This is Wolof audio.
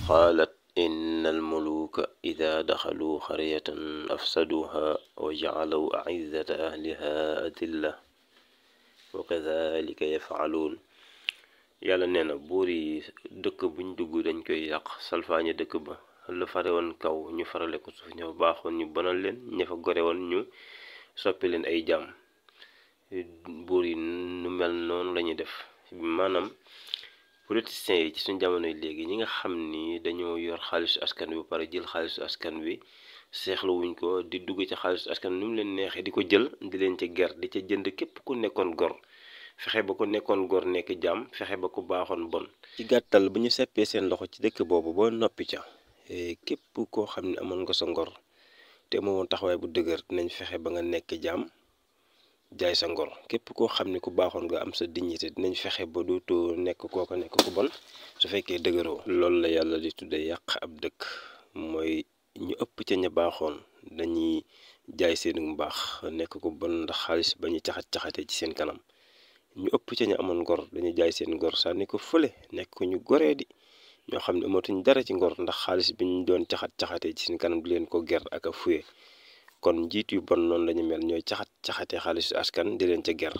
qaalat inna almuluuka ida daxaluu qaryatan afsaduuha wa jacaluu acizzata ahliha adilla wa kadalika yafcaluun. yàlla nee na buur yi dëkk buñ dugg dañ koy yàq salfaañe dëkk ba, la fare woon kaw ñu farale ko suuf, ña fa baaxoon ñu bonal leen, ña fa gore woon ñu soppi leen ay jaam. buur yi nu mel noonu lañuy def. maanaam politiciens yi ci suñ jamonoy léegi ñi nga xam ni dañoo yor xaalisu askan wi ba pare jël xaalisu askan wi seexlu wuñ ko di dugg ci xaalisu askan wi nu mu leen neexee di ko jël di leen ca ger di ca jënd képp ku nekkoon gor, fexe ba ku nekkoon gor nekk jaam, fexe ba ku baaxoon bon. ci gàttal bu ñu seppee seen loxo ci dëkk boobu ba noppi ca, képp koo xam ne amoon nga sa ngor te moomoon taxawaay bu dëgër dinañ fexe ba nga nekk jaam jaay sa ngor. képp koo xam ne ku baaxoon nga am sa dignité dinañ fexe ba dootoo nekk kooko nekk ku bon su fekkee dëgëroo. loolu la yàlla di tudde yàq ab dëkk, mooy ñu ëpp ca ña baaxoon dañuy jaay seen mbaax nekk ku bon ndax xaalis ba ñu caxat-caxatee ci seen kanam. ñu ëpp ca ña amoon ngor dañuy jaay seen ngor sànni ko fële nekk ko ñu goree di ñoo xam ne amatuñ dara ci ngor ndax xaalis bi ñu doon caxat-caxatee ci seen kanam di leen ko ger ak a fuye. kon njiit yu bon noonu lañu mel, ñooy caxat-caxatee xaalisu askan di leen ca ger.